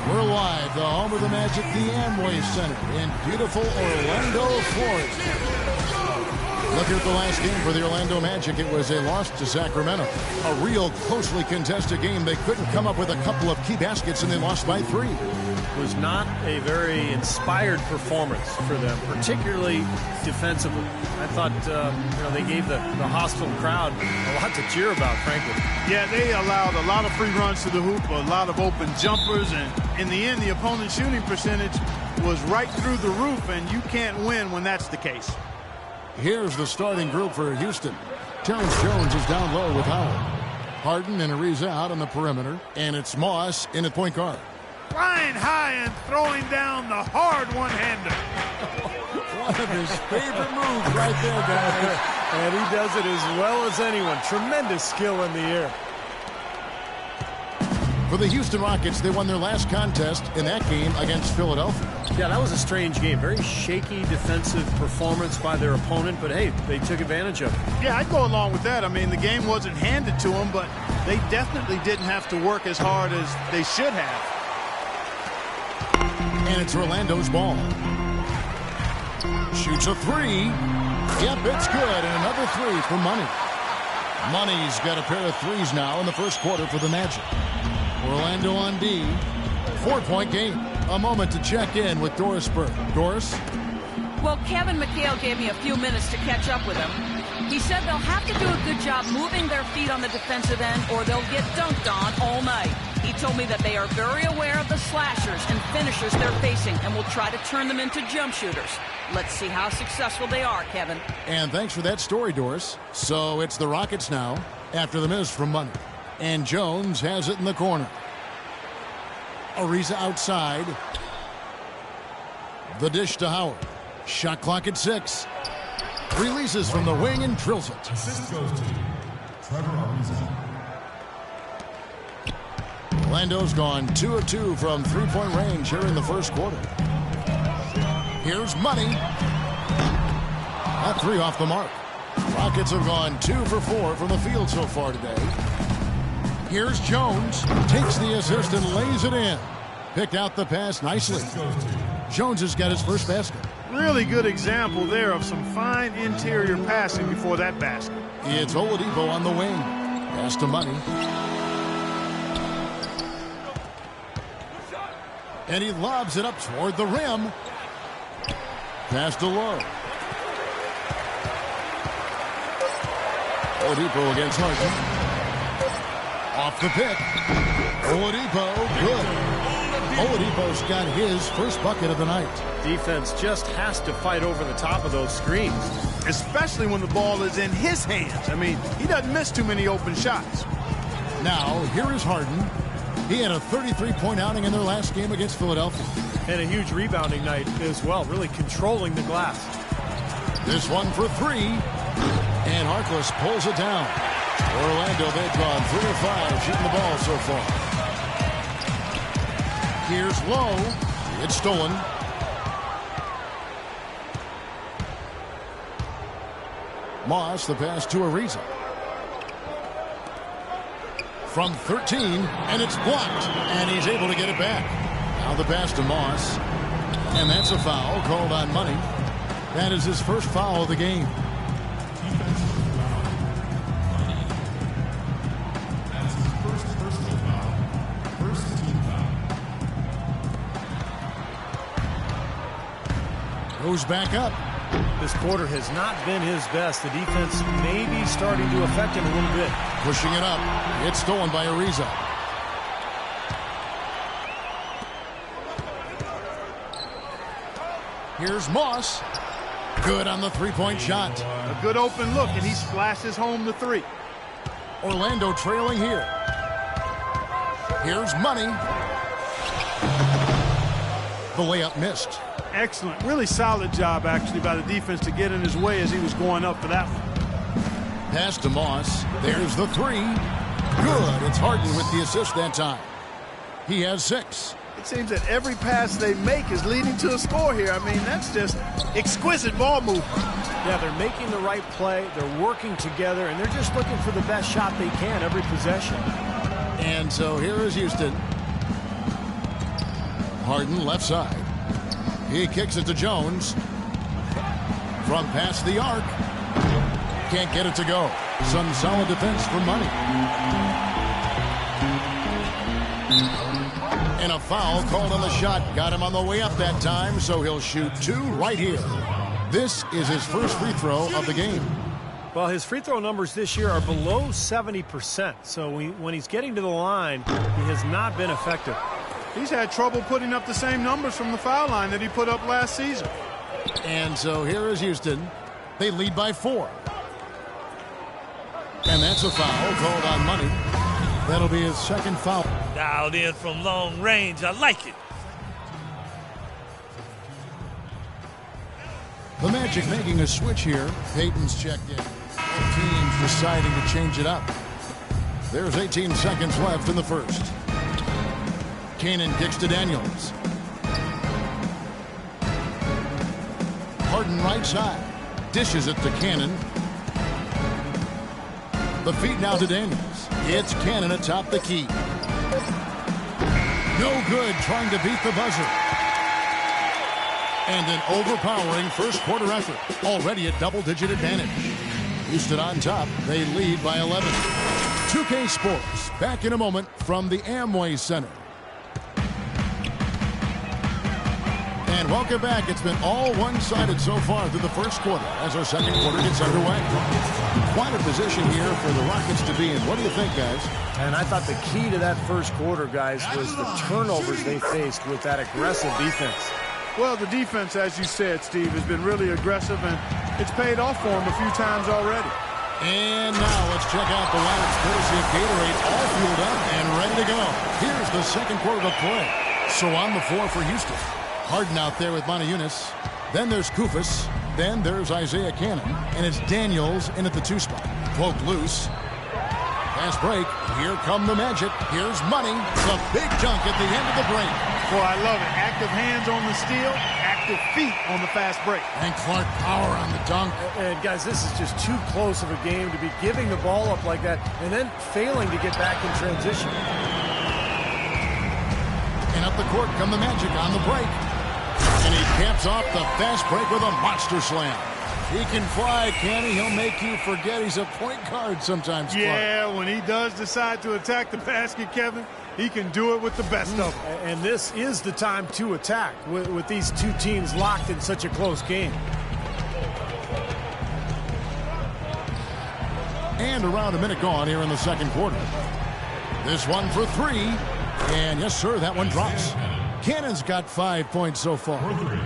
We're live, the home of the Magic, the Amway Center in beautiful Orlando, Florida. Looking at the last game for the Orlando Magic, it was a loss to Sacramento. A real closely contested game. They couldn't come up with a couple of key baskets, and they lost by 3. It was not a very inspired performance for them, particularly defensively. I thought they gave the hostile crowd a lot to cheer about, frankly. Yeah, they allowed a lot of free runs to the hoop, a lot of open jumpers, and in the end, the opponent's shooting percentage was right through the roof, and you can't win when that's the case. Here's the starting group for Houston. Terrence Jones is down low with Howard. Harden and Ariza out on the perimeter, and it's Moss in at point guard. Flying high and throwing down the hard one-hander. One of his favorite moves right there, guys. And he does it as well as anyone. Tremendous skill in the air. For the Houston Rockets, they won their last contest in that game against Philadelphia. Yeah, that was a strange game. Very shaky defensive performance by their opponent, but hey, they took advantage of it. Yeah, I'd go along with that. I mean, the game wasn't handed to them, but they definitely didn't have to work as hard as they should have. And it's Orlando's ball. Shoots a 3. Yep, it's good. And another 3 for Money. Money's got a pair of threes now in the first quarter for the Magic. Orlando on D. 4-point game. A moment to check in with Doris Burke. Doris? Well, Kevin McHale gave me a few minutes to catch up with him. He said they'll have to do a good job moving their feet on the defensive end or they'll get dunked on all night. He told me that they are very aware of the slashers and finishers they're facing and will try to turn them into jump shooters. Let's see how successful they are, Kevin. And thanks for that story, Doris. So it's the Rockets now after the miss from Money. And Jones has it in the corner. Ariza outside. The dish to Howard. Shot clock at 6. Releases from the wing and drills it. Assist goes to Trevor Ariza. Orlando's gone 2 of 2 from three-point range here in the first quarter. Here's Money. That 3 off the mark. Rockets have gone 2 for 4 from the field so far today. Here's Jones. Takes the assist and lays it in. Picked out the pass nicely. Jones has got his first basket. Really good example there of some fine interior passing before that basket. It's Oladipo on the wing. Pass to Money. And he lobs it up toward the rim. Pass to Lowe. Oladipo against Harden. Off the pick. Oladipo, good. Oladipo's got his first bucket of the night. Defense just has to fight over the top of those screens. Especially when the ball is in his hands. I mean, he doesn't miss too many open shots. Now, here is Harden. He had a 33-point outing in their last game against Philadelphia. And a huge rebounding night as well, really controlling the glass. This one for 3. And Harkless pulls it down. Orlando, they've gone 3 of 5 shooting the ball so far. Here's Lowe. It's stolen. Moss, the pass to Ariza. From 13, and it's blocked. And he's able to get it back. Now the pass to Moss. And that's a foul called on Money. That is his first foul of the game. Goes back up. This quarter has not been his best. The defense may be starting to affect him a little bit. Pushing it up. It's stolen by Ariza. Here's Moss. Good on the three-point shot. A good open look, and he splashes home the 3. Orlando trailing here. Here's Money. The layup missed. Excellent. Really solid job, actually, by the defense to get in his way as he was going up for that one. Pass to Moss. There's the 3. Good. It's Harden with the assist that time. He has 6. It seems that every pass they make is leading to a score here. I mean, that's just exquisite ball movement. Yeah, they're making the right play. They're working together, and they're just looking for the best shot they can every possession. And so here is Houston. Harden left side. He kicks it to Jones. From past the arc. Can't get it to go. Some solid defense for money. And a foul called on the shot. Got him on the way up that time, so he'll shoot 2 right here. This is his first free throw of the game. Well, his free throw numbers this year are below 70%. So when he's getting to the line, he has not been effective. He's had trouble putting up the same numbers from the foul line that he put up last season. And so here is Houston. They lead by 4. And that's a foul called on money. That'll be his second foul. Dialed in from long range. I like it. The Magic making a switch here. Payton's checked in. Both teams deciding to change it up. There's 18 seconds left in the first. Cannon kicks to Daniels. Harden right side. Dishes it to Cannon. The feed now to Daniels. It's Cannon atop the key. No good trying to beat the buzzer. And an overpowering first quarter effort. Already a double-digit advantage. Houston on top. They lead by 11. 2K Sports. Back in a moment from the Amway Center. And welcome back. It's been all one-sided so far through the first quarter as our second quarter gets underway. Quite a position here for the Rockets to be in. What do you think, guys? And I thought the key to that first quarter, guys, was the turnovers they faced with that aggressive defense. Well, the defense, as you said, Steve, has been really aggressive, and it's paid off for them a few times already. And now let's check out the lineups courtesy of Gatorade, all fueled up and ready to go. Here's the second quarter to play. So on the floor for Houston. Harden out there with Montejunas. Then there's Kufis. Then there's Isaiah Cannon. And it's Daniels in at the 2 spot. Cloak loose. Fast break. Here come the Magic. Here's Money. The big dunk at the end of the break. Boy, I love it. Active hands on the steal, active feet on the fast break. And Clark power on the dunk. And guys, this is just too close of a game to be giving the ball up like that and then failing to get back in transition. And up the court come the Magic on the break. And he caps off the fast break with a monster slam. He can fly, can he? He'll make you forget he's a point guard sometimes, Clark. Yeah, when he does decide to attack the basket, Kevin, he can do it with the best of them. And this is the time to attack with these two teams locked in such a close game. And around a minute gone here in the second quarter. This one for 3. And yes, sir, that one drops. Cannon's got 5 points so far.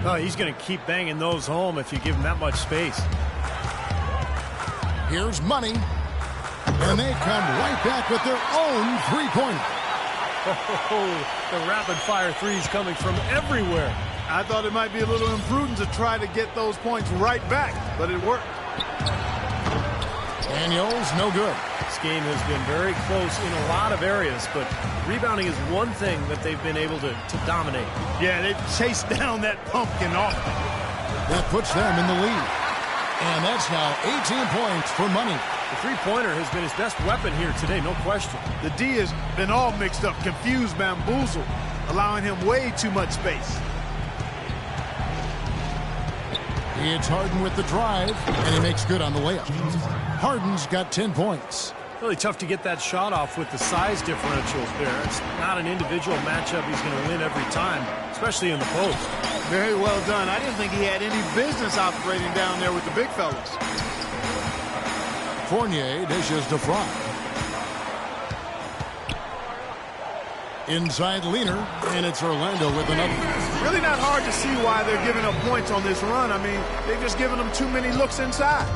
Oh, he's going to keep banging those home if you give him that much space. Here's Money. And they come right back with their own three-pointer. The rapid-fire threes coming from everywhere. I thought it might be a little imprudent to try to get those points right back, but it worked. Daniels, no good. This game has been very close in a lot of areas, but rebounding is one thing that they've been able to dominate. Yeah, they've chased down that pumpkin often. That puts them in the lead. And that's now 18 points for Money. The three-pointer has been his best weapon here today, no question. The D has been all mixed up, confused, bamboozled, allowing him way too much space. It's Harden with the drive, and he makes good on the layup. Harden's got 10 points. Really tough to get that shot off with the size differentials there. It's not an individual matchup he's going to win every time, especially in the post. Very well done. I didn't think he had any business operating down there with the big fellas. Fournier dishes to Fry. Inside Leaner, and it's Orlando with another. Really not hard to see why they're giving up points on this run. I mean, they've just given them too many looks inside.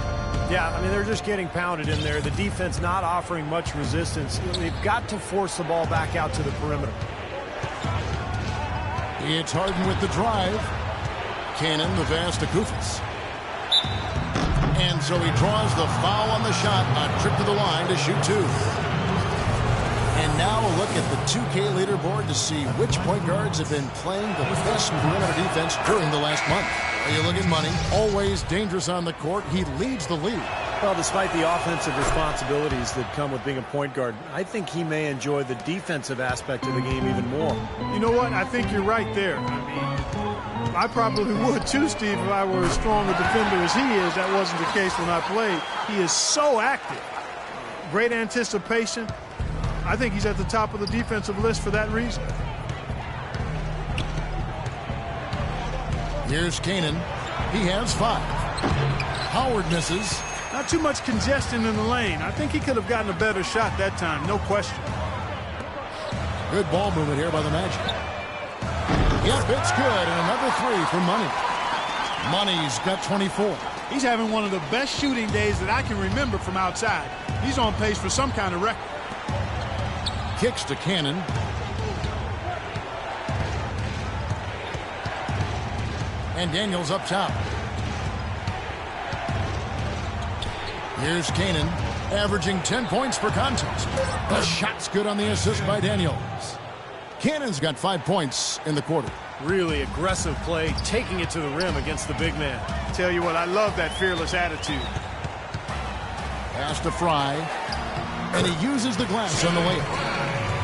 Yeah, I mean, they're just getting pounded in there. The defense not offering much resistance. They've got to force the ball back out to the perimeter. It's Harden with the drive. Cannon, the pass to Kufis. And so he draws the foul on the shot. A trip to the line to shoot 2. And And now a look at the 2K leaderboard to see which point guards have been playing the best perimeter defense during the last month. You look at Money, always dangerous on the court. He leads the league. Well, despite the offensive responsibilities that come with being a point guard, I think he may enjoy the defensive aspect of the game even more. You know what? I think you're right there. I mean, I probably would too, Steve, if I were as strong a defender as he is. That wasn't the case when I played. He is so active. Great anticipation. I think he's at the top of the defensive list for that reason. Here's Kanan. He has 5. Howard misses. Not too much congestion in the lane. I think he could have gotten a better shot that time, no question. Good ball movement here by the Magic. Yep, it's good, and another 3 for Money. Money's got 24. He's having one of the best shooting days that I can remember from outside. He's on pace for some kind of record. Kicks to Cannon. And Daniels up top. Here's Kanan, averaging 10 points per contest. The shot's good on the assist by Daniels. Cannon's got 5 points in the quarter. Really aggressive play, taking it to the rim against the big man. Tell you what, I love that fearless attitude. Pass to Fry, and he uses the glass on the layup.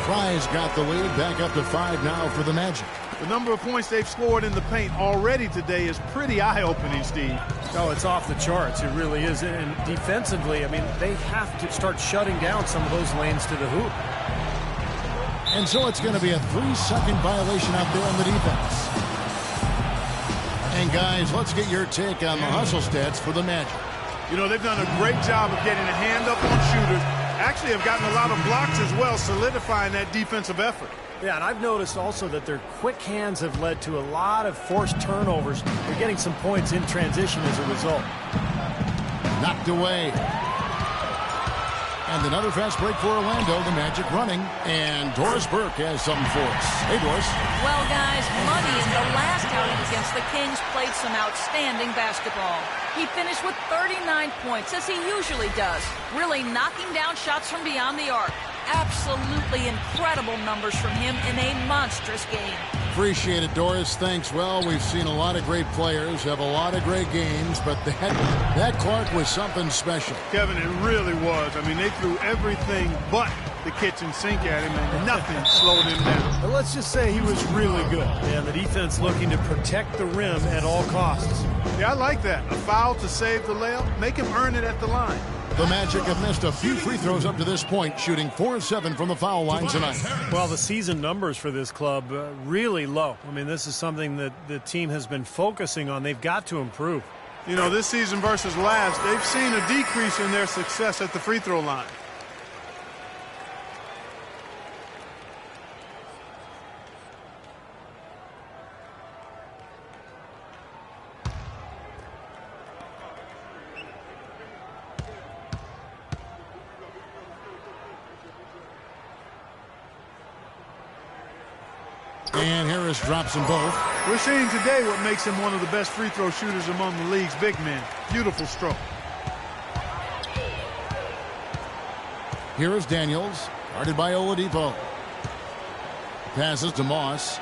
Fry's got the lead, back up to 5 now for the Magic. The number of points they've scored in the paint already today is pretty eye-opening, Steve. Oh, it's off the charts. It really is. And defensively, I mean, they have to start shutting down some of those lanes to the hoop. And so it's going to be a 3-second violation out there on the defense. And guys, let's get your take on the hustle stats for the Magic. You know, they've done a great job of getting a hand up on shooters. Actually have gotten a lot of blocks as well, solidifying that defensive effort. Yeah, and I've noticed also that their quick hands have led to a lot of forced turnovers. They're getting some points in transition as a result. Knocked away. And another fast break for Orlando. The Magic running. And Doris Burke has something for us. Hey, Doris. Well, guys, Money in the last outing against the Kings played some outstanding basketball. He finished with 39 points, as he usually does, really knocking down shots from beyond the arc. Absolutely incredible numbers from him in a monstrous game. Appreciate it, Doris. Thanks. Well, we've seen a lot of great players have a lot of great games, but that Clark was something special. Kevin, it really was. I mean, they threw everything but the kitchen sink at him, and nothing slowed him down. But let's just say he was really good. And the defense looking to protect the rim at all costs. Yeah, I like that. A foul to save the layup. Make him earn it at the line. The Magic have missed a few free throws up to this point, shooting 4-7 from the foul line tonight. Well, the season numbers for this club really low. I mean, this is something that the team has been focusing on. They've got to improve. You know, this season versus last, they've seen a decrease in their success at the free throw line. And Harris drops them both. We're seeing today what makes him one of the best free throw shooters among the league's big men. Beautiful stroke. Here is Daniels, guarded by Oladipo. Passes to Moss.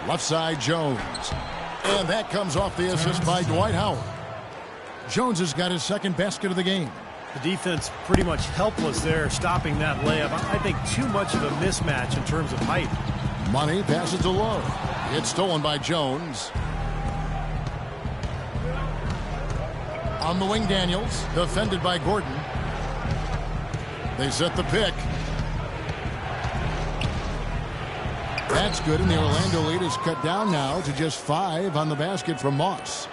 Left side, Jones. And that comes off the assist by Dwight Howard. Jones has got his second basket of the game. The defense pretty much helpless there, stopping that layup. I think too much of a mismatch in terms of height. Money passes to Lowe. It's stolen by Jones. On the wing, Daniels, defended by Gordon. They set the pick. That's good, and the Orlando lead is cut down now to just 5 on the basket from Moss.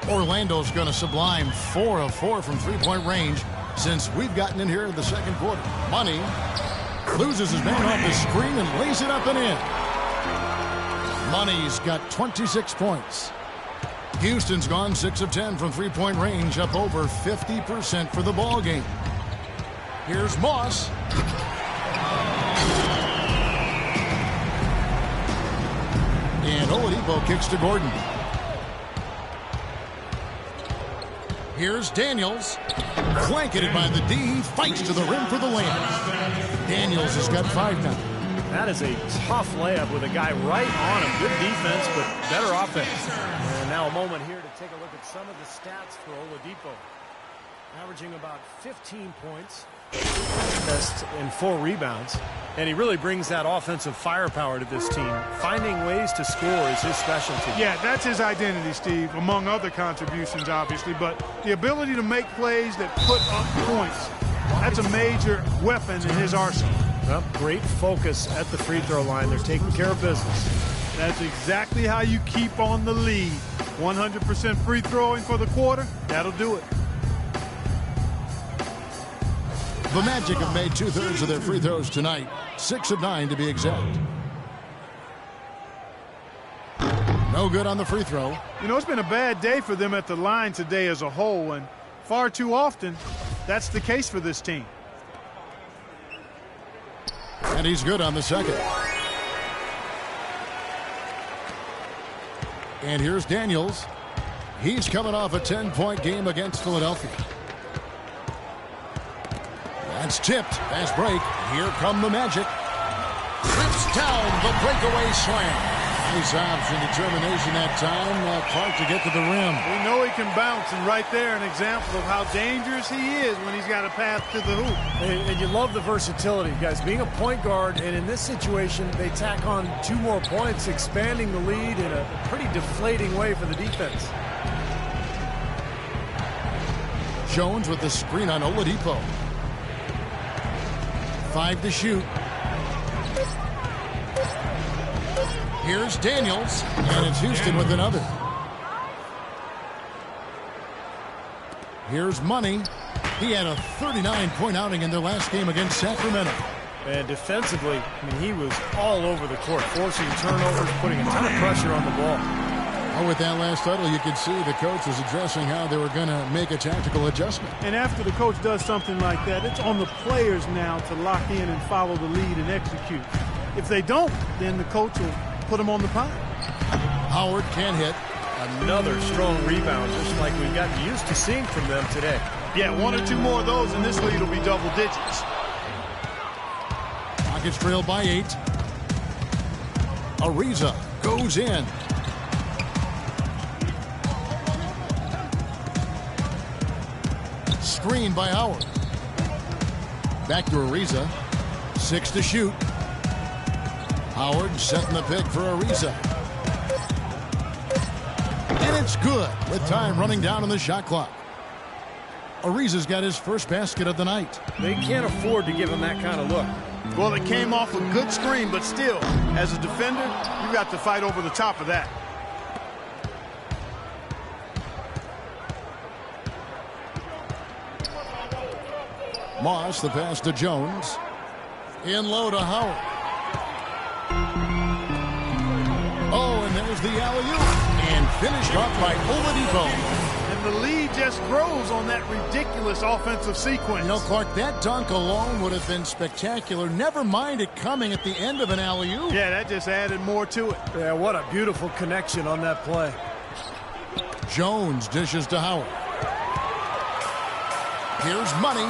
Orlando's going to sublime 4 of 4 from three-point range since we've gotten in here in the second quarter. Money loses his man off the screen and lays it up and in. Money's got 26 points. Houston's gone 6 of 10 from three-point range, up over 50% for the ball game. Here's Moss. And Oladipo kicks to Gordon. Here's Daniels. Blanketed by the D. He fights to the rim for the layup. Daniels has got 5 now. That is a tough layup with a guy right on him. Good defense, but better offense. And now a moment here to take a look at some of the stats for Oladipo. Averaging about 15 points, best in 4 rebounds. And he really brings that offensive firepower to this team. Finding ways to score is his specialty. Yeah, that's his identity, Steve, among other contributions, obviously. But the ability to make plays that put up points, that's a major weapon in his arsenal. Well, great focus at the free throw line. They're taking care of business. That's exactly how you keep on the lead. 100% free throwing for the quarter, that'll do it. The Magic have made 2/3 of their free throws tonight. 6 of 9 to be exact. No good on the free throw. You know, it's been a bad day for them at the line today as a whole, and far too often, that's the case for this team. And he's good on the second. And here's Daniels. He's coming off a 10-point game against Philadelphia. That's tipped. Fast break. Here come the Magic. Trips down the breakaway slam. Nice option, determination that time. Clark to get to the rim. We know he can bounce, and right there an example of how dangerous he is when he's got a path to the hoop. And you love the versatility, guys. Being a point guard, and in this situation, they tack on 2 more points, expanding the lead in a pretty deflating way for the defense. Jones with the screen on Oladipo. 5 to shoot. Here's Daniels, and it's Houston with another. Here's Money. He had a 39-point outing in their last game against Sacramento. And defensively, I mean, he was all over the court, forcing turnovers, putting a ton of pressure on the ball. Oh, with that last huddle, you could see the coach was addressing how they were going to make a tactical adjustment. And after the coach does something like that, it's on the players now to lock in and follow the lead and execute. If they don't, then the coach will put them on the pile. Howard can't hit. Another strong rebound, just like we've gotten used to seeing from them today. Yeah, 1 or 2 more of those, and this lead will be double digits. Rockets trail by 8. Ariza goes in. Screen by Howard. Back to Ariza. 6 to shoot. Howard setting the pick for Ariza. And it's good with time running down on the shot clock. Ariza's got his first basket of the night. They can't afford to give him that kind of look. Well, it came off a good screen, but still, as a defender, you got to fight over the top of that. Moss, the pass to Jones. In low to Howard. Oh, and there's the alley-oop. And finished off by Oladipo. And the lead just grows on that ridiculous offensive sequence. You know, Clark, that dunk alone would have been spectacular. Never mind it coming at the end of an alley-oop. Yeah, that just added more to it. Yeah, what a beautiful connection on that play. Jones dishes to Howard. Here's Money.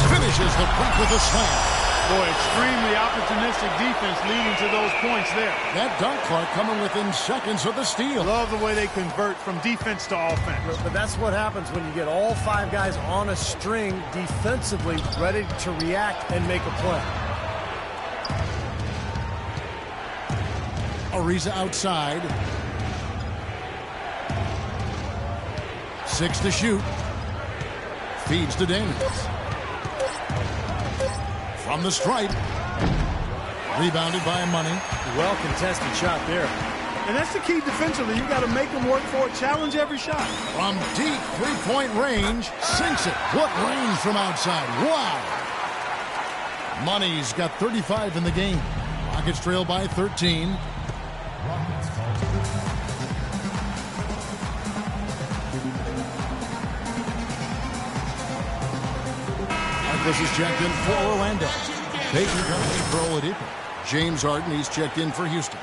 Finishes the break with a slam. Boy, extremely opportunistic defense leading to those points there. That dunk, Clark, coming within seconds of the steal. Love the way they convert from defense to offense. But that's what happens when you get all 5 guys on a string defensively, ready to react and make a play. Ariza outside. 6 to shoot. Feeds to Daniels. From the stripe. Rebounded by Money. Well contested shot there. And that's the key defensively. You've got to make them work for it. Challenge every shot. From deep 3-point range. Sinks it. What range from outside. Wow. Money's got 35 in the game. Rockets trail by 13. This is checked in for Orlando. Peyton comes in for Oladipo. James Harden, he's checked in for Houston.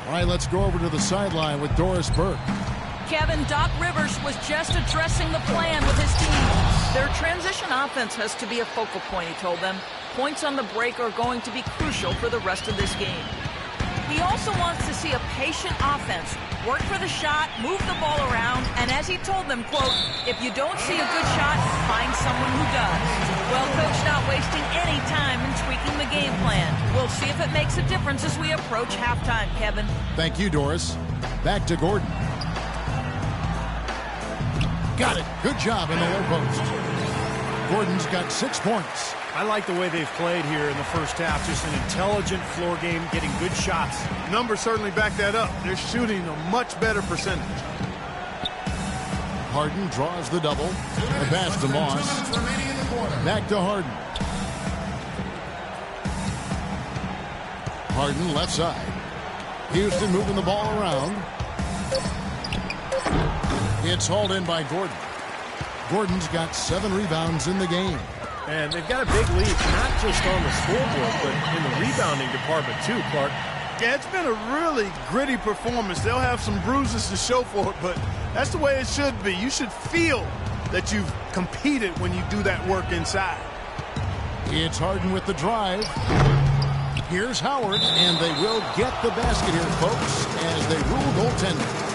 All right, let's go over to the sideline with Doris Burke. Kevin, Doc Rivers was just addressing the plan with his team. Their transition offense has to be a focal point, he told them. Points on the break are going to be crucial for the rest of this game. He also wants to see a patient offense. Work for the shot, move the ball around, and as he told them, quote, if you don't see a good shot, find someone who does. Well, Coach not wasting any time in tweaking the game plan. We'll see if it makes a difference as we approach halftime, Kevin. Thank you, Doris. Back to Gordon. Got it. Good job in the low post. Gordon's got 6 points. I like the way they've played here in the first half. Just an intelligent floor game, getting good shots. Numbers certainly back that up. They're shooting a much better percentage. Harden draws the double. The pass to Moss. Back to Harden. Harden left side. Houston moving the ball around. It's hauled in by Gordon. Gordon's got 7 rebounds in the game. And they've got a big lead, not just on the scoreboard, but in the rebounding department too, Clark. Yeah, it's been a really gritty performance. They'll have some bruises to show for it, but that's the way it should be. You should feel that you've competed when you do that work inside. It's Harden with the drive. Here's Howard, and they will get the basket here, folks, as they rule goaltending.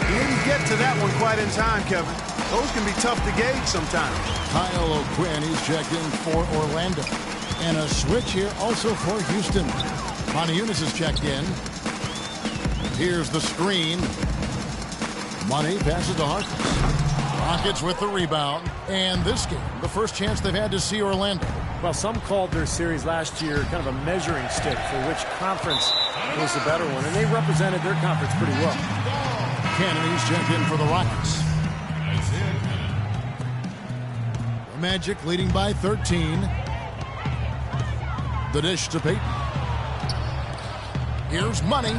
You didn't get to that one quite in time, Kevin. Those can be tough to gauge sometimes. Kyle O'Quinn, he's checked in for Orlando. And a switch here also for Houston. Moniunas is checked in. Here's the screen. Money passes to Harkless. Rockets with the rebound. And this game, the first chance they've had to see Orlando. Well, some called their series last year kind of a measuring stick for which conference was the better one. And they represented their conference pretty well. Kennedy's checked in for the Rockets. The Magic leading by 13. The dish to Payton. Here's Money.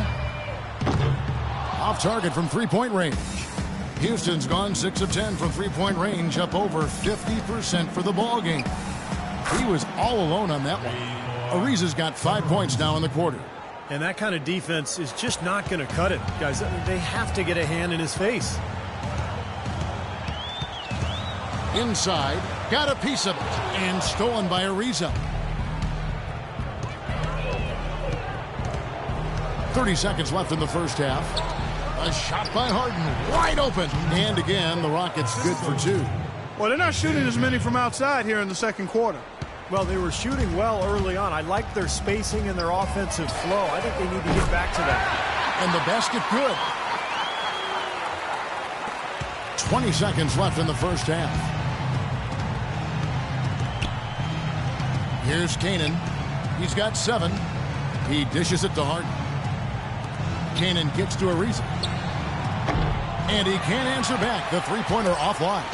Off target from three-point range. Houston's gone 6 of 10 from three-point range, up over 50% for the ball game. He was all alone on that one. Ariza's got 5 points now in the quarter. And that kind of defense is just not going to cut it, guys. They have to get a hand in his face. Inside, got a piece of it, and stolen by Ariza. 30 seconds left in the first half. A shot by Harden, wide open. And again, the Rockets good for 2. Well, they're not shooting as many from outside here in the second quarter. Well, they were shooting well early on. I like their spacing and their offensive flow. I think they need to get back to that. And the basket good. 20 seconds left in the first half. Here's Kanan. He's got 7. He dishes it to Harden. Kanan gets to Ariza. And he can't answer back. The three-pointer offline.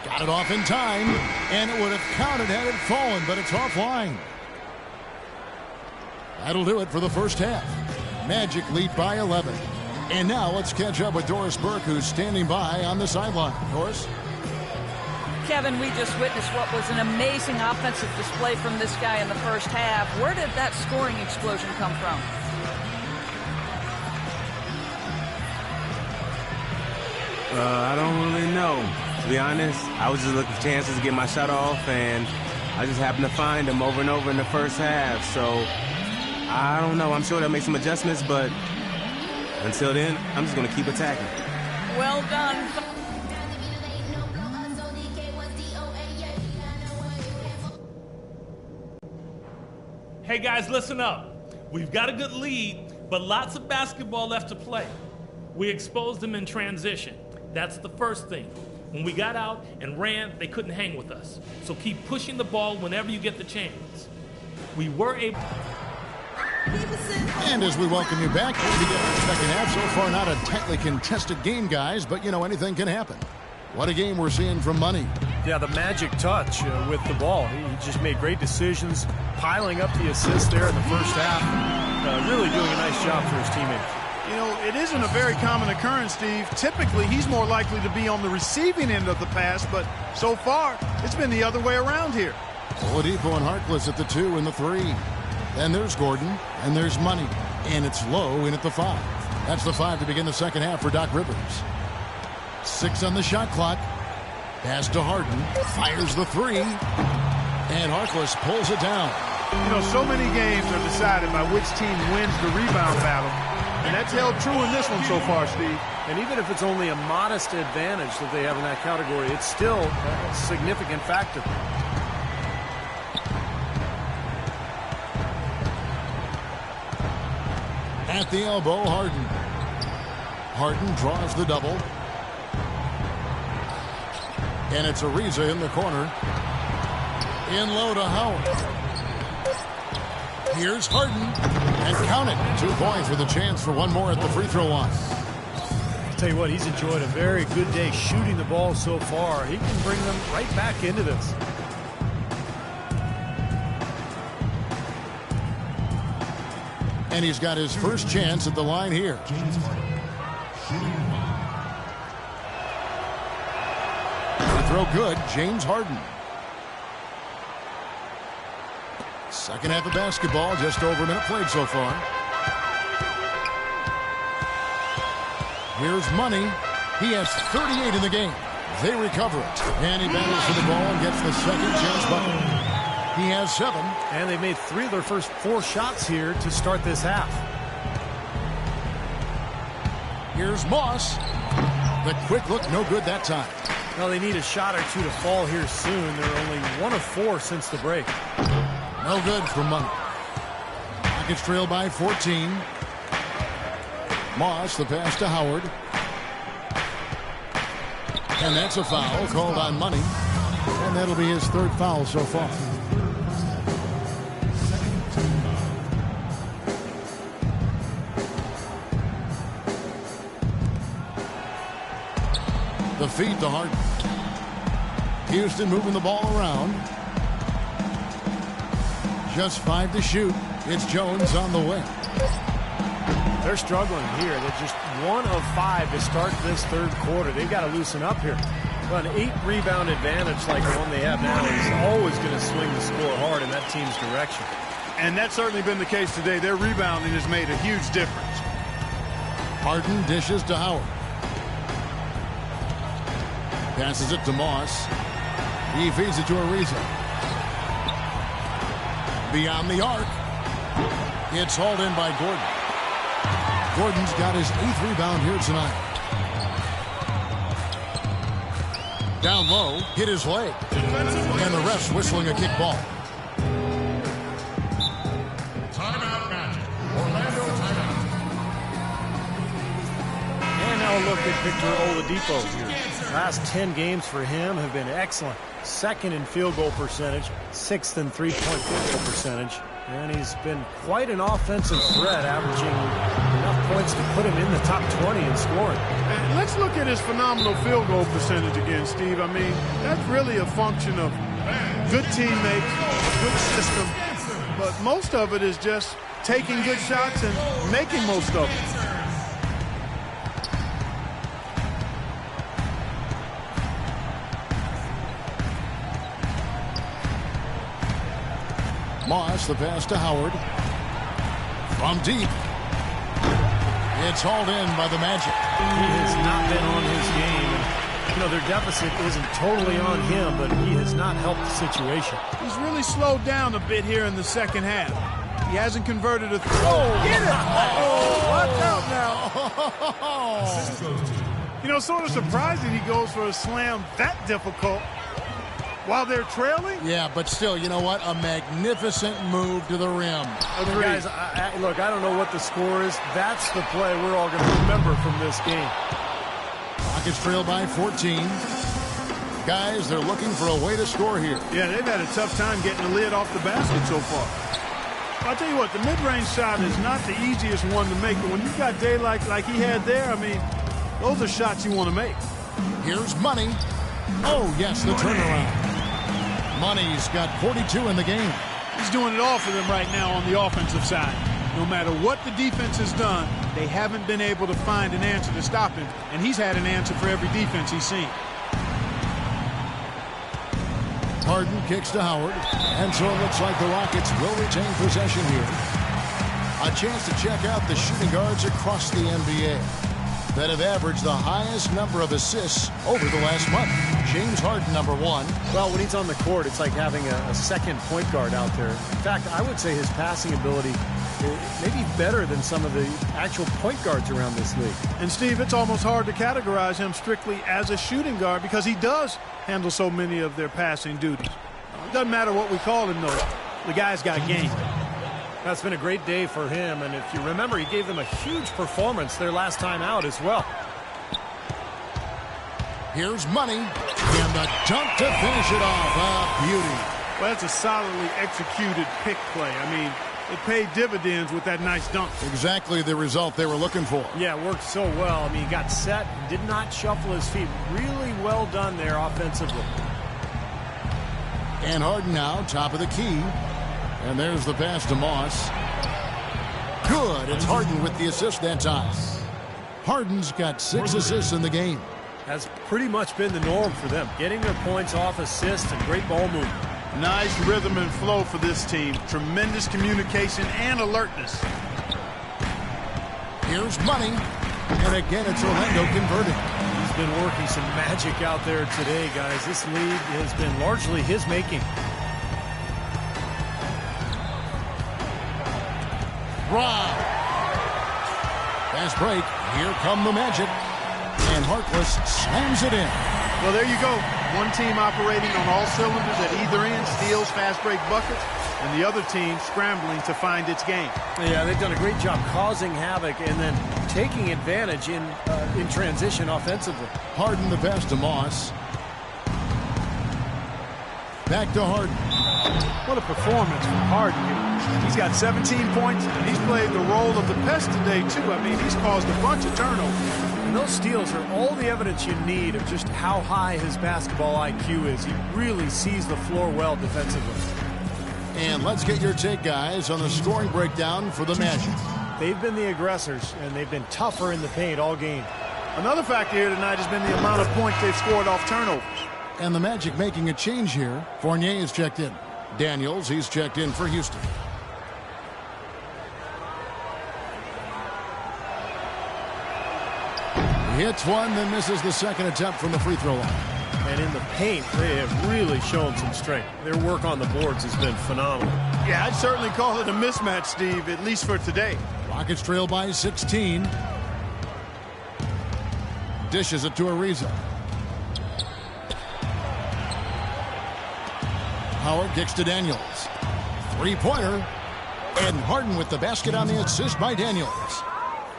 Got it off in time, and it would have counted had it fallen, but it's offline. That'll do it for the first half. Magic lead by 11. And now let's catch up with Doris Burke, who's standing by on the sideline. Doris? Kevin, we just witnessed what was an amazing offensive display from this guy in the first half. Where did that scoring explosion come from? I don't really know. To be honest, I was just looking for chances to get my shot off, and I just happened to find them over and over in the first half. So, I don't know. I'm sure they'll make some adjustments, but until then, I'm just going to keep attacking. Well done. Hey guys, listen up. We've got a good lead, but lots of basketball left to play. We exposed them in transition. That's the first thing. When we got out and ran, they couldn't hang with us. So keep pushing the ball whenever you get the chance. We were able... And as we welcome you back, we'll begin our second half. So far, not a tightly contested game, guys, but, you know, anything can happen. What a game we're seeing from Money. Yeah, the magic touch with the ball. He just made great decisions, piling up the assists there in the first half. Really doing a nice job for his teammates. You know, it isn't a very common occurrence, Steve. Typically, he's more likely to be on the receiving end of the pass, but so far, it's been the other way around here. Oladipo and Harkless at the 2 and the 3. Then there's Gordon, and there's Money. And it's Lowe in at the 5. That's the 5 to begin the second half for Doc Rivers. 6 on the shot clock. Pass to Harden. Fires the 3. And Harkless pulls it down. You know, so many games are decided by which team wins the rebound battle. And that's held true in this one so far, Steve. And even if it's only a modest advantage that they have in that category, it's still a significant factor. At the elbow, Harden. Harden draws the double. And it's Ariza in the corner. In low to Howard. Here's Harden. And count it. 2 points with a chance for one more at the free throw line. I'll tell you what, he's enjoyed a very good day shooting the ball so far. He can bring them right back into this. And he's got his first chance at the line here. Free throw good, James Harden. Second half of basketball, just over a minute played so far. Here's Money. He has 38 in the game. They recover it. And he battles for the ball and gets the second chance bucket. He has 7. And they've made 3 of their first 4 shots here to start this half. Here's Moss. The quick look, no good that time. Well, they need a shot or 2 to fall here soon. They're only 1 of 4 since the break. No good for Money. Rockets trail by 14. Moss, the pass to Howard. And that's a foul called on Money. And that'll be his 3rd foul so far. The feed to Harden. Houston moving the ball around. Just 5 to shoot. It's Jones on the way. They're struggling here. They're just 1 of 5 to start this 3rd quarter. They've got to loosen up here. But an 8-rebound advantage like the one they have now is always going to swing the score hard in that team's direction. And that's certainly been the case today. Their rebounding has made a huge difference. Harden dishes to Howard. Passes it to Moss. He feeds it to Ariza. Beyond the arc. It's hauled in by Gordon. Gordon's got his 8th rebound here tonight. Down low, hit his leg. And the ref's whistling a kick ball. Timeout Magic. Orlando timeout. And now a look at Victor Oladipo here. Last 10 games for him have been excellent. 2nd in field goal percentage, 6th in three-point field goal percentage. And he's been quite an offensive threat, averaging enough points to put him in the top 20 in scoring. And let's look at his phenomenal field goal percentage again, Steve. I mean, that's really a function of good teammates, good system. But most of it is just taking good shots and making most of them. Moss, the pass to Howard. From deep. It's hauled in by the Magic. He has not been on his game. You know, their deficit isn't totally on him, but he has not helped the situation. He's really slowed down a bit here in the second half. He hasn't converted a throw. Get it! Oh, watch out now. You know, sort of surprising he goes for a slam that difficult while they're trailing. Yeah, but still, you know what? A magnificent move to the rim. Agreed. Guys, look, I don't know what the score is. That's the play we're all going to remember from this game. Rockets trail by 14. Guys, they're looking for a way to score here. Yeah, they've had a tough time getting the lid off the basket so far. I'll tell you what, the mid-range shot is not the easiest one to make, but when you've got daylight like he had there, I mean, those are shots you want to make. Here's Money. Oh, yes, the turnaround. Money's got 42 in the game. He's doing it all for them right now on the offensive side. No matter what the defense has done, they haven't been able to find an answer to stop him, and he's had an answer for every defense he's seen. Harden kicks to Howard, and so it looks like the Rockets will retain possession here. A chance to check out the shooting guards across the NBA. that have averaged the highest number of assists over the last month. James Harden, number 1. Well, when he's on the court, it's like having a second point guard out there. In fact, I would say his passing ability may be better than some of the actual point guards around this league. And, Steve, it's almost hard to categorize him strictly as a shooting guard because he does handle so many of their passing duties. It doesn't matter what we call him, though. The guy's got game. That's been a great day for him, and if you remember, he gave them a huge performance their last time out as well. Here's Money, and the dunk to finish it off. A beauty. Well, that's a solidly executed pick play. I mean, it paid dividends with that nice dunk. Exactly the result they were looking for. Yeah, it worked so well. I mean, he got set, did not shuffle his feet. Really well done there offensively. And Harden now, top of the key. And there's the pass to Moss. Good. It's Harden with the assist that time. Harden's got 6 assists in the game. Has pretty much been the norm for them. Getting their points off assists and great ball movement. Nice rhythm and flow for this team. Tremendous communication and alertness. Here's Money. And again, it's Orlando converting. He's been working some magic out there today, guys. This lead has been largely his making. Rob. Fast break. Here come the Magic. And Harkless slams it in. Well, there you go. One team operating on all cylinders at either end, steals, fast break buckets, and the other team scrambling to find its game. Yeah, they've done a great job causing havoc and then taking advantage in transition offensively. Harden the pass to Moss. Back to Harden. What a performance from Harden here. He's got 17 points, and he's played the role of the pest today, too. I mean, he's caused a bunch of turnovers. And those steals are all the evidence you need of just how high his basketball IQ is. He really sees the floor well defensively. And let's get your take, guys, on the scoring breakdown for the Magic. They've been the aggressors, and they've been tougher in the paint all game. Another factor here tonight has been the amount of points they've scored off turnovers. And the Magic making a change here. Fournier is checked in. Daniels, he's checked in for Houston. He hits one, then misses the second attempt from the free throw line. And in the paint, they have really shown some strength. Their work on the boards has been phenomenal. Yeah, I'd certainly call it a mismatch, Steve, at least for today. Rockets trail by 16. Dishes it to Ariza. Howard kicks to Daniels. Three-pointer. And Harden with the basket on the assist by Daniels.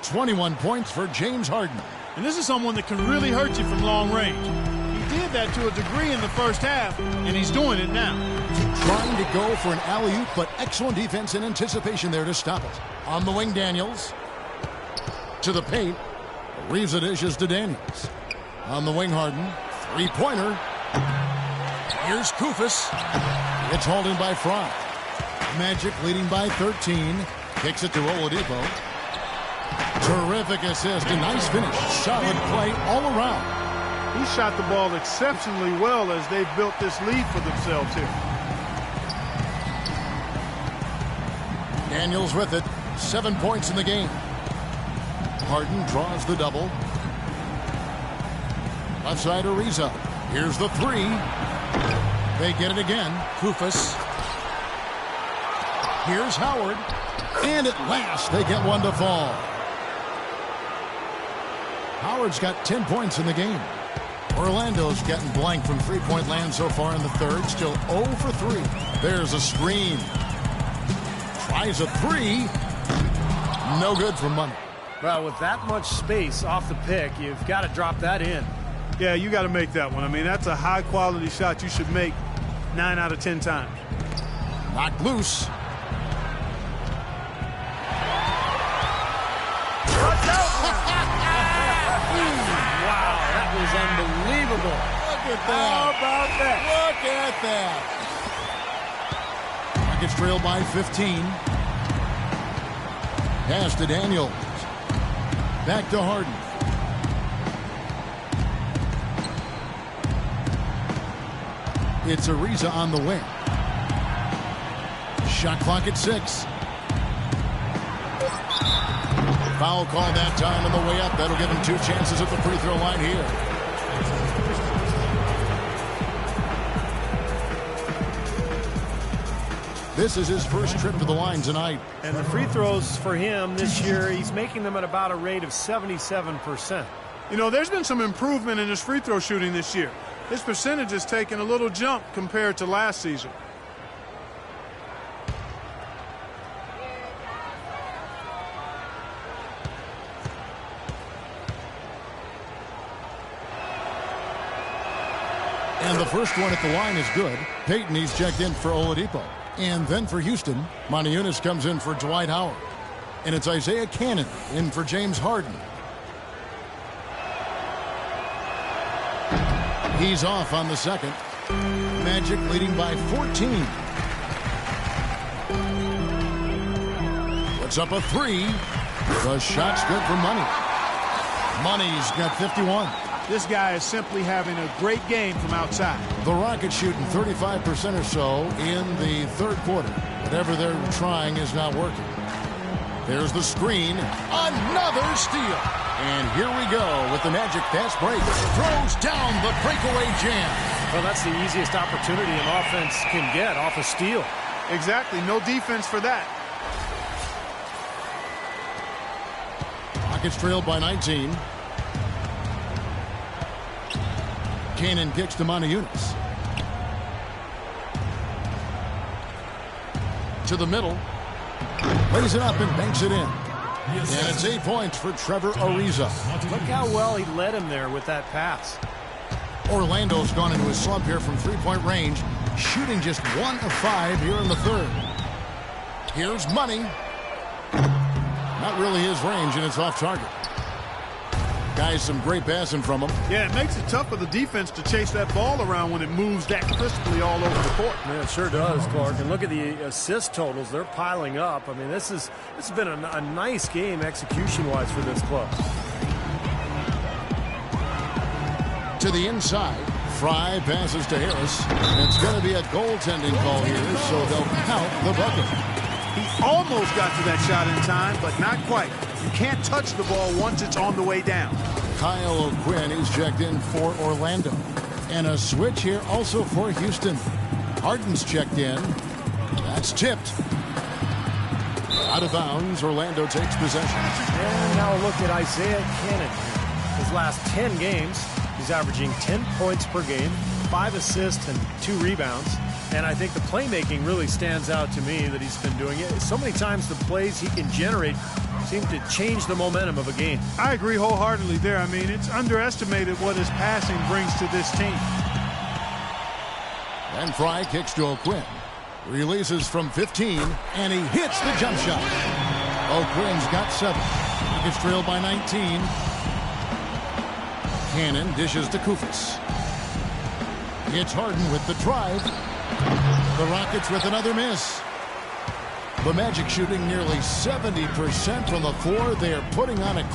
21 points for James Harden. And this is someone that can really hurt you from long range. He did that to a degree in the first half, and he's doing it now. Trying to go for an alley-oop, but excellent defense and anticipation there to stop it. On the wing, Daniels. To the paint. Ariza dishes to Daniels. On the wing, Harden. Three-pointer. Here's Kufis. It's hauled in by Fry. Magic leading by 13. Kicks it to Oladipo. Terrific assist. A nice finish. Solid play all around. He shot the ball exceptionally well as they've built this lead for themselves here. Daniels with it. 7 points in the game. Harden draws the double. Left side Ariza. Here's the three. They get it again. Kufis. Here's Howard. And at last they get one to fall. Howard's got 10 points in the game. Orlando's getting blank from three-point land so far in the third. Still 0 for 3. There's a screen. Tries a three. No good from Money. Well, with that much space off the pick, you've got to drop that in. Yeah, you got to make that one. I mean, that's a high-quality shot you should make 9 out of 10 times. Knocked loose. Wow, that was unbelievable. Look at that. How about that? Look at that. Rockets trail by 15. Pass to Daniels. Back to Harden. It's Ariza on the wing. Shot clock at 6. Foul call that time on the way up. That'll give him 2 chances at the free throw line here. This is his first trip to the line tonight. And the free throws for him this year, he's making them at about a rate of 77%. You know, there's been some improvement in his free throw shooting this year. His percentage has taken a little jump compared to last season. And the first one at the line is good. Peyton, he's checked in for Oladipo. And then for Houston, Montezumas comes in for Dwight Howard. And it's Isaiah Cannon in for James Harden. He's off on the second. Magic leading by 14. Puts up a 3. The shot's good for Money. Money's got 51. This guy is simply having a great game from outside. The Rockets shooting 35% or so in the third quarter. Whatever they're trying is not working. There's the screen. Another steal. And here we go with the Magic fast break. Throws down the breakaway jam. Well, that's the easiest opportunity an offense can get off a steal. Exactly. No defense for that. Rockets trailed by 19. Cannon kicks to Montezumas. To the middle. Lays it up and banks it in. And it's 8 points for Trevor Ariza. Look how well he led him there with that pass. Orlando's gone into a slump here from three-point range, shooting just 1 of 5 here in the third. Here's Money. Not really his range, and it's off target. Guys, some great passing from him. Yeah, it makes it tough for the defense to chase that ball around when it moves that crisply all over the court. Yeah, it sure does, Clark. And look at the assist totals. They're piling up. I mean, this has been a nice game execution-wise for this club. To the inside. Fry passes to Harris. It's going to be a goaltending call here, so they'll count the bucket. He almost got to that shot in time, but not quite. You can't touch the ball once it's on the way down. Kyle O'Quinn, he's checked in for Orlando. And a switch here also for Houston. Harden's checked in. That's tipped. Out of bounds, Orlando takes possession. And now a look at Isaiah Cannon. His last 10 games, he's averaging 10 points per game, 5 assists and 2 rebounds. And I think the playmaking really stands out to me that he's been doing it. So many times the plays he can generate seem to change the momentum of a game. I agree wholeheartedly there. I mean, it's underestimated what his passing brings to this team. And Fry kicks to O'Quinn. Releases from 15, and he hits the jump shot. O'Quinn's got 7. Rockets trailed by 19. Cannon dishes to Koufos. It's Harden with the drive. The Rockets with another miss. The Magic shooting nearly 70% from the floor. They are putting on a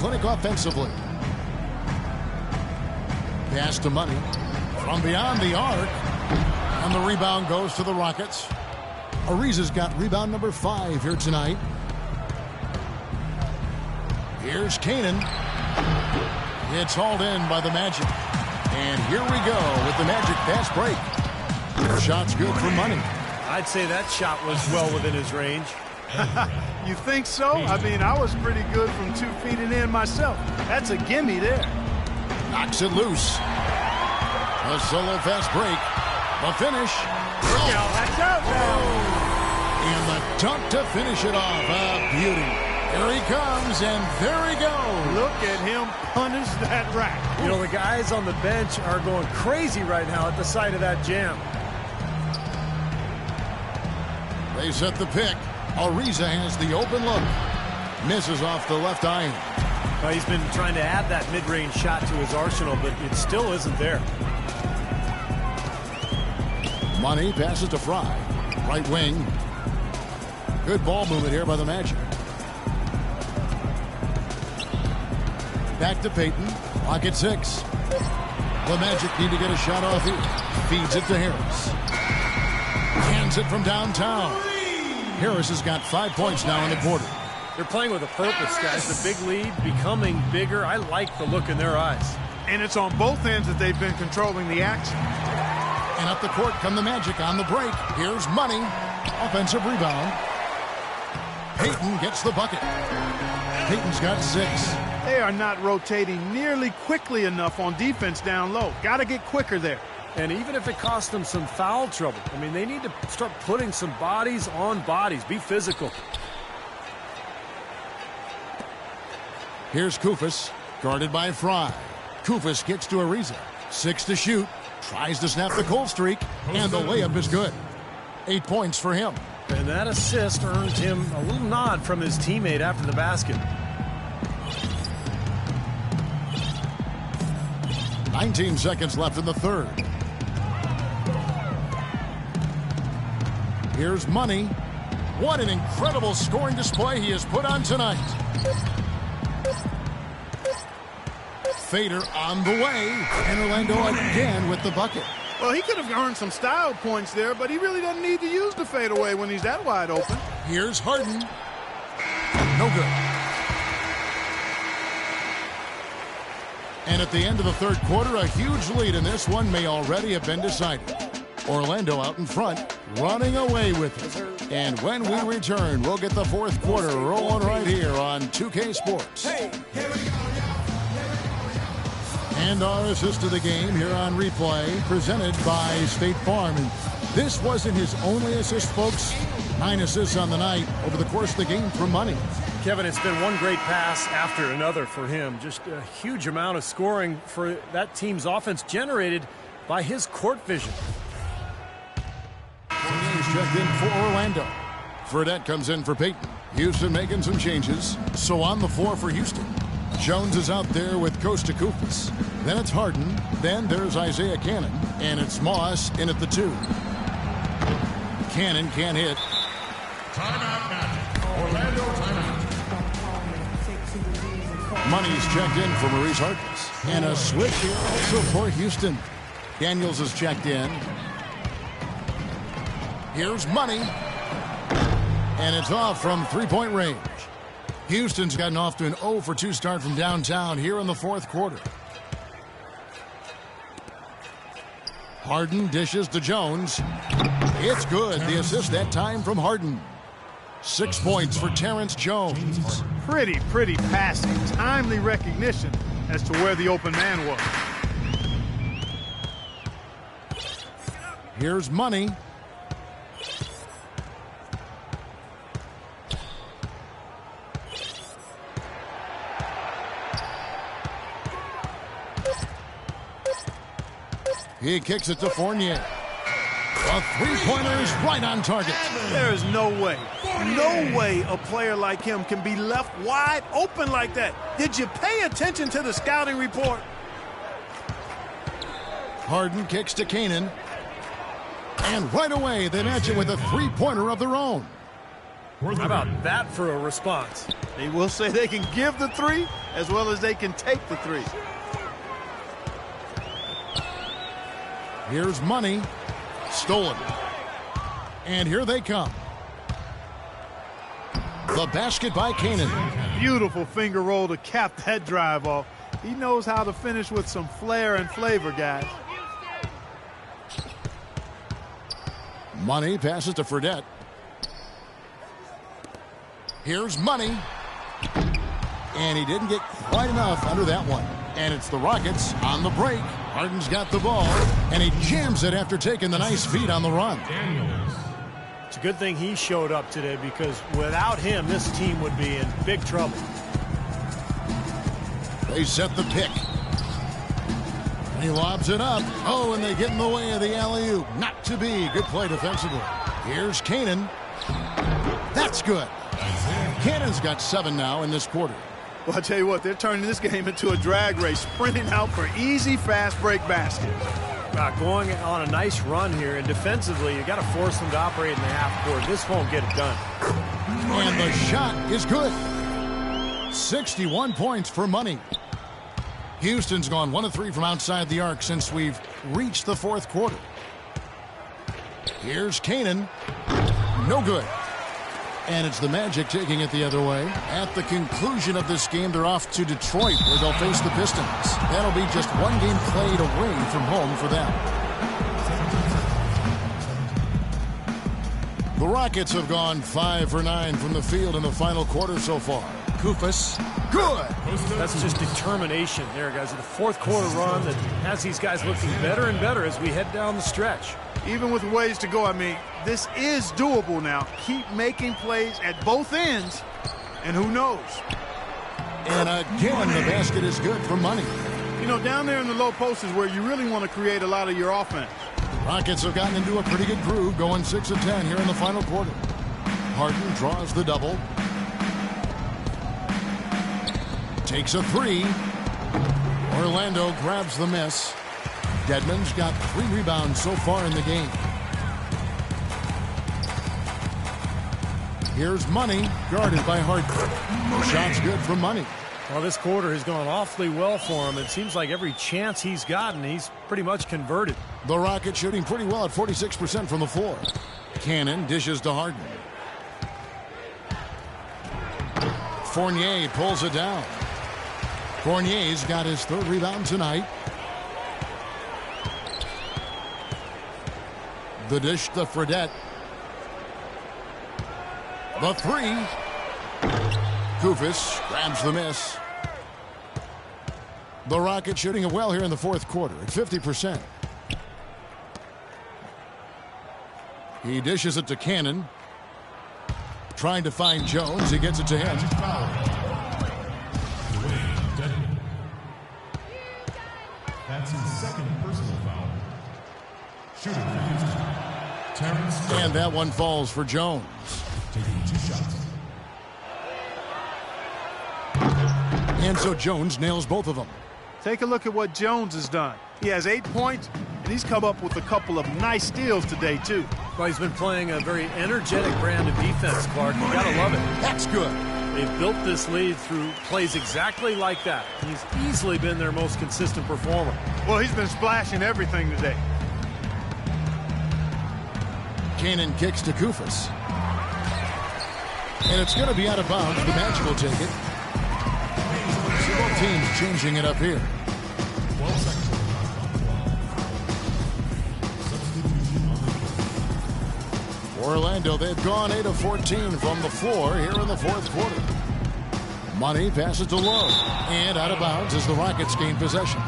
clinic offensively. Pass to Money from beyond the arc. And the rebound goes to the Rockets. Ariza's got rebound number 5 here tonight. Here's Kanan. It's hauled in by the Magic. And here we go with the Magic fast break. Shot's good for Money. I'd say that shot was well within his range. You think so? I mean, I was pretty good from 2 feet and in myself. That's a gimme there. Knocks it loose. A solo fast break. The finish. Look out, that's out now. And the dunk to finish it off. A beauty. Here he comes, and there he goes. Look at him punish that rack. You know, the guys on the bench are going crazy right now at the sight of that jam. They set the pick. Ariza has the open look. Misses off the left iron. Well, he's been trying to add that mid-range shot to his arsenal, but it still isn't there. Money passes to Fry. Right wing. Good ball movement here by the Magic. Back to Payton. Clock at 6. The Magic need to get a shot off here. Feeds it to Harris. Hands it from downtown. Harris has got 5 points now in the quarter. They're playing with a purpose, guys. The big lead becoming bigger. I like the look in their eyes. And it's on both ends that they've been controlling the action. And up the court come the Magic on the break. Here's Money. Offensive rebound. Payton gets the bucket. Payton's got 6. They are not rotating nearly quickly enough on defense down low. Got to get quicker there. And even if it costs them some foul trouble, I mean, they need to start putting some bodies on bodies. Be physical. Here's Kufis, guarded by Fry. Kufis kicks to Ariza. 6 to shoot. Tries to snap the cold streak, and the layup is good. 8 points for him. And that assist earned him a little nod from his teammate after the basket. 19 seconds left in the third. Here's Money. What an incredible scoring display he has put on tonight. Fader on the way, and Orlando again with the bucket. Well, he could have earned some style points there, but he really doesn't need to use the fadeaway when he's that wide open. Here's Harden. No good. And at the end of the third quarter, a huge lead in this one may already have been decided. Orlando out in front, running away with it. And when we return, we'll get the fourth quarter rolling right here on 2K Sports. And our assist to the game here on replay, presented by State Farm. And this wasn't his only assist, folks. 9 assists on the night over the course of the game from Money. Kevin, it's been one great pass after another for him. Just a huge amount of scoring for that team's offense generated by his court vision. He's checked in for Orlando. Fredette comes in for Payton. Houston making some changes. So on the floor for Houston. Jones is out there with Costa Kufis. Then it's Harden. Then there's Isaiah Cannon. And it's Moss in at the 2. Cannon can't hit. Timeout, Magic. Orlando timeout. Money's checked in for Maurice Harkless. And a switch here also for Houston. Daniels is checked in. Here's Money. And it's off from three-point range. Houston's gotten off to an 0 for 2 start from downtown here in the fourth quarter. Harden dishes to Jones. It's good. The assist that time from Harden. 6 points for Terrence Jones. Pretty passing. Timely recognition as to where the open man was. Here's Money. He kicks it to Fournier. A three-pointer is right on target. There is no way a player like him can be left wide open like that. Did you pay attention to the scouting report? Harden kicks to Kanan. And right away, they match it with a three-pointer of their own. How about that for a response? They will say they can give the three, as well as they can take the three. Here's Money. Stolen. And here they come. The basket by Kanan. Beautiful finger roll to cap that drive off. He knows how to finish with some flair and flavor, guys. Money passes to Fredette. Here's Money. And he didn't get quite enough under that one. And it's the Rockets on the break. Harden's got the ball, and he jams it after taking the nice feed on the run. It's a good thing he showed up today, because without him, this team would be in big trouble. They set the pick. And he lobs it up. Oh, and they get in the way of the alley-oop. Not to be. Good play defensively. Here's Kanan. That's good. Cannon's got 7 now in this quarter. Well, I'll tell you what, they're turning this game into a drag race, sprinting out for easy, fast break baskets. Going on a nice run here, and defensively, you got to force them to operate in the half court. This won't get it done. And the shot is good. 61 points for Money. Houston's gone 1 of 3 from outside the arc since we've reached the fourth quarter. Here's Kanan. No good. And it's the Magic taking it the other way. At the conclusion of this game, they're off to Detroit, where they'll face the Pistons. That'll be just 1 game played away from home for them. The Rockets have gone 5 for 9 from the field in the final quarter so far. Koufos, good. That's just determination there, guys. The fourth quarter run that has these guys looking better and better as we head down the stretch. Even with ways to go, I mean, this is doable now. Keep making plays at both ends, and who knows? And again, the basket is good for Money. You know, down there in the low post is where you really want to create a lot of your offense. Rockets have gotten into a pretty good groove, going 6 of 10 here in the final quarter. Harden draws the double. Takes a 3. Orlando grabs the miss. Dedmon's got 3 rebounds so far in the game. Here's Money, guarded by Harden. Shot's good for Money. Well, this quarter has gone awfully well for him. It seems like every chance he's gotten, he's pretty much converted. The Rockets shooting pretty well at 46% from the floor. Cannon dishes to Harden. Fournier pulls it down. Fournier's got his 3rd rebound tonight. The dish to Fredette. The 3. Koufos grabs the miss. The Rockets shooting it well here in the fourth quarter at 50%. He dishes it to Cannon. Trying to find Jones. He gets it to him. That's his 2nd personal foul. Shooting for Houston. Terrence. And that one falls for Jones. Taking 2 shots. And so Jones nails both of them. Take a look at what Jones has done. He has 8 points, and he's come up with a couple of nice steals today, too. Well, he's been playing a very energetic brand of defense, Clark. You gotta love it. That's good. They've built this lead through plays exactly like that. He's easily been their most consistent performer. Well, he's been splashing everything today. Cannon kicks to Koufos. And it's going to be out of bounds. The Magic will take it. So both teams changing it up here. 12 seconds. Orlando, they've gone 8 of 14 from the floor here in the fourth quarter. Money passes to Lowe. And out of bounds as the Rockets gain possession.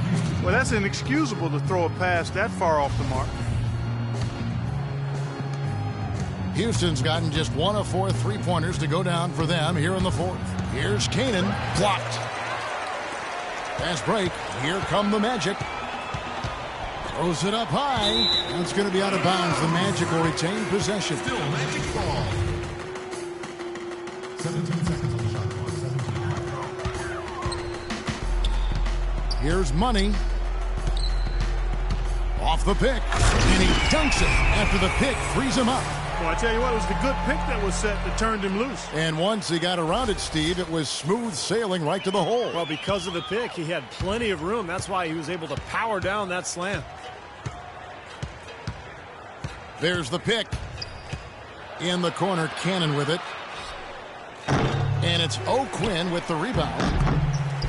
Well, that's inexcusable to throw a pass that far off the mark. Houston's gotten just 1 of 4 3-pointers to go down for them here in the fourth. Here's Kanan. Blocked. Fast break. Here come the Magic. Throws it up high. That's going to be out of bounds. The Magic will retain possession. Still Magic ball. 17 seconds on the shot clock. 17. Here's Money. Off the pick. And he dunks it after the pick frees him up. Well, I tell you what, it was the good pick that was set that turned him loose. And once he got around it, Steve, it was smooth sailing right to the hole. Well, because of the pick, he had plenty of room. That's why he was able to power down that slam. There's the pick. In the corner, Cannon with it. And it's O'Quinn with the rebound.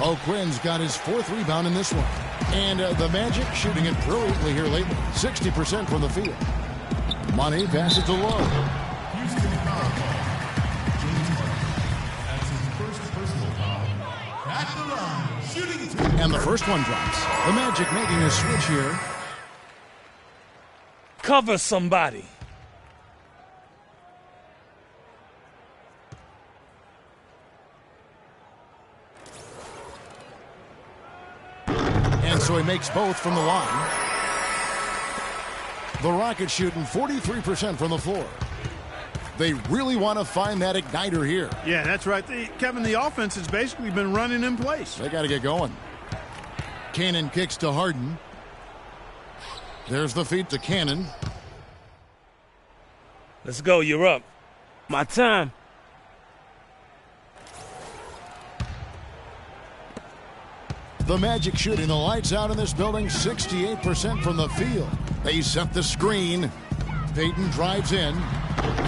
O'Quinn's got his 4th rebound in this one. And the Magic shooting it brilliantly here lately. 60% from the field. Money passes to Lowe. Houston foul call. James Harden. That's his first personal foul. At the line, shooting 2. And the first one drops. The Magic making a switch here. Cover somebody. And so he makes both from the line. The Rockets shooting 43% from the floor. They really want to find that igniter here. Yeah, that's right. Kevin, the offense has basically been running in place. They got to get going. Cannon kicks to Harden. There's the feed to Cannon. Let's go. You're up. My time. The Magic shooting the lights out in this building, 68% from the field. They set the screen. Payton drives in.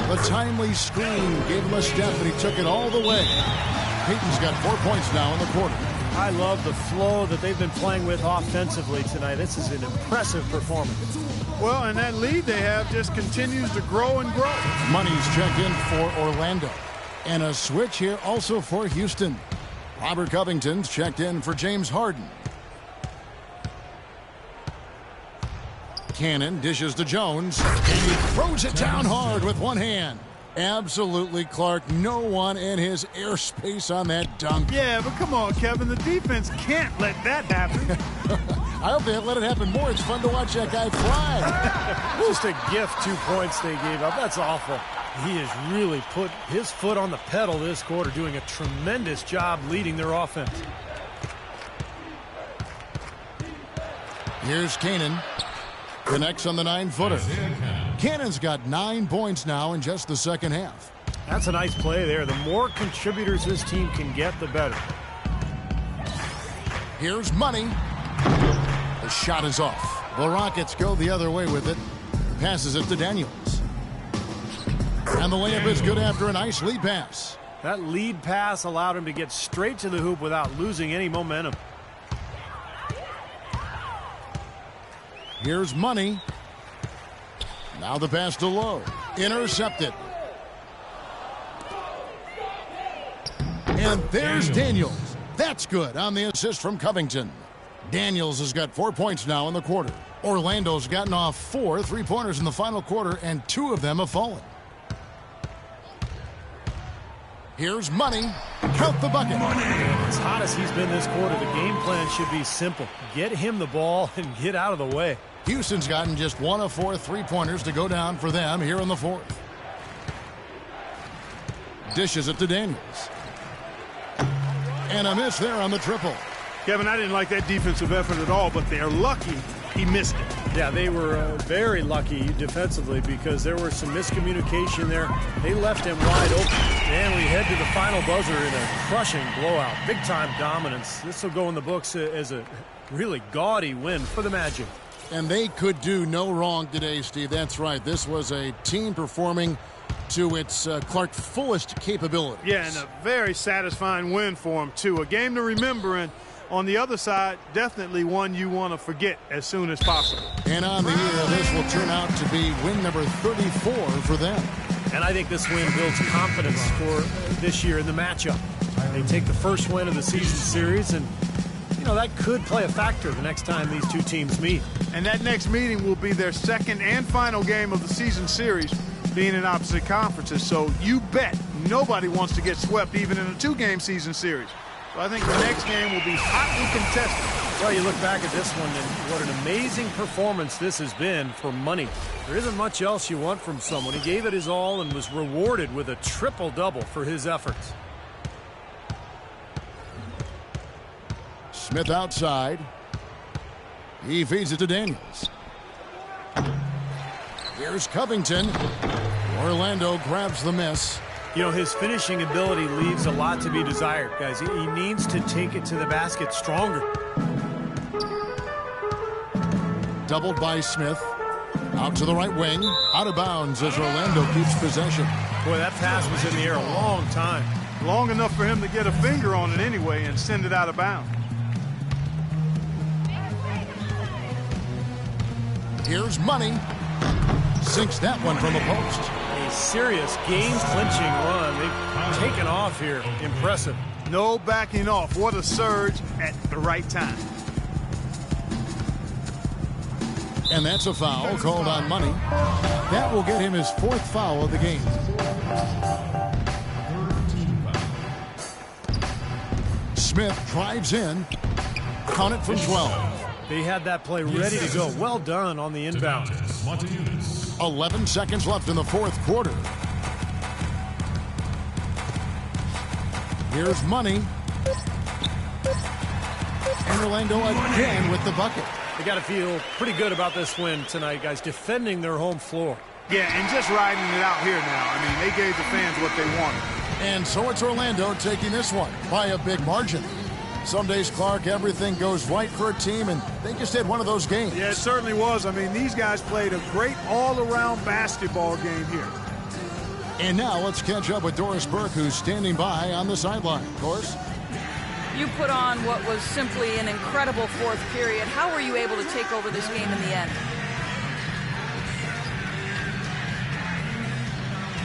The timely screen gave him a step, and he took it all the way. Payton's got 4 points now in the quarter. I love the flow that they've been playing with offensively tonight. This is an impressive performance. Well, and that lead they have just continues to grow and grow. Money's checked in for Orlando. And a switch here also for Houston. Robert Covington's checked in for James Harden. Cannon dishes to Jones, and he throws it down hard with one hand. Absolutely, Clark. No one in his airspace on that dunk. Yeah, but come on, Kevin. The defense can't let that happen. I hope they let it happen more. It's fun to watch that guy fly. Just a gift, 2 points they gave up. That's awful. He has really put his foot on the pedal this quarter, doing a tremendous job leading their offense. Here's Cannon. Connects on the 9-footer. Cannon's got 9 points now in just the second half. That's a nice play there. The more contributors this team can get, the better. Here's Money. The shot is off. The Rockets go the other way with it. Passes it to Daniels. And the layup is good after a nice lead pass. That lead pass allowed him to get straight to the hoop without losing any momentum. Here's Money. Now the pass to Lowe. Intercepted. And there's Daniels. That's good on the assist from Covington. Daniels has got 4 points now in the quarter. Orlando's gotten off 4 3-pointers in the final quarter, and 2 of them have fallen. Here's Money. Count the bucket. As hot as he's been this quarter, the game plan should be simple. Get him the ball and get out of the way. Houston's gotten just 1 of 4 3-pointers to go down for them here in the fourth. Dishes it to Daniels. And a miss there on the triple. Kevin, I didn't like that defensive effort at all, but they're lucky he missed it. Yeah, they were very lucky defensively because there was some miscommunication there. They left him wide open. And we head to the final buzzer in a crushing blowout. Big-time dominance. This will go in the books as a really gaudy win for the Magic. And they could do no wrong today, Steve. That's right. This was a team performing to its Clark fullest capabilities. Yeah, and a very satisfying win for him, too. A game to remember, and on the other side, definitely one you want to forget as soon as possible. And on the year, this will turn out to be win number 34 for them. And I think this win builds confidence for this year in the matchup. They take the first win of the season series, and that could play a factor the next time these two teams meet. And that next meeting will be their second and final game of the season series, being in opposite conferences. So you bet nobody wants to get swept even in a 2-game season series. So I think the next game will be hotly contested. Well, you look back at this one, and what an amazing performance this has been for Money. There isn't much else you want from someone. He gave it his all and was rewarded with a triple-double for his efforts. Smith outside. He feeds it to Daniels. Here's Covington. Orlando grabs the miss. You know, his finishing ability leaves a lot to be desired, guys. He needs to take it to the basket stronger. Doubled by Smith. Out to the right wing. Out of bounds as Orlando keeps possession. Boy, that pass was in the air a long time. Long enough for him to get a finger on it anyway and send it out of bounds. Here's Money. Sinks that one from a post. A serious game-clinching run. They've taken off here. Impressive. No backing off. What a surge at the right time. And that's a foul called on Money. That will get him his 4th foul of the game. Smith drives in. Count it from 12. They had that play ready to go. Well done on the inbound. 11 seconds left in the 4th quarter. Here's Money. And Orlando again with the bucket. They got to feel pretty good about this win tonight, guys, defending their home floor. Yeah, and just riding it out here now. I mean, they gave the fans what they wanted. And so it's Orlando taking this one by a big margin. Some days, Clark, everything goes right for a team, and they just had one of those games. Yeah, it certainly was. I mean, these guys played a great all-around basketball game here. And now let's catch up with Doris Burke, who's standing by on the sideline. Doris? You put on what was simply an incredible 4th period. How were you able to take over this game in the end?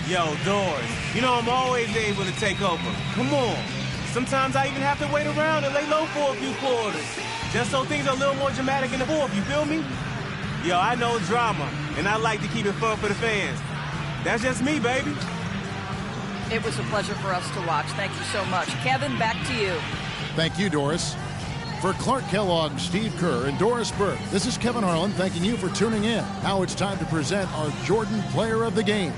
Yo, Doris, you know I'm always able to take over. Come on. Sometimes I even have to wait around and lay low for a few quarters, just so things are a little more dramatic in the 4th, you feel me? Yo, I know drama, and I like to keep it fun for the fans. That's just me, baby. It was a pleasure for us to watch. Thank you so much. Kevin, back to you. Thank you, Doris. For Clark Kellogg, Steve Kerr, and Doris Burke, this is Kevin Harlan thanking you for tuning in. Now it's time to present our Jordan Player of the Game.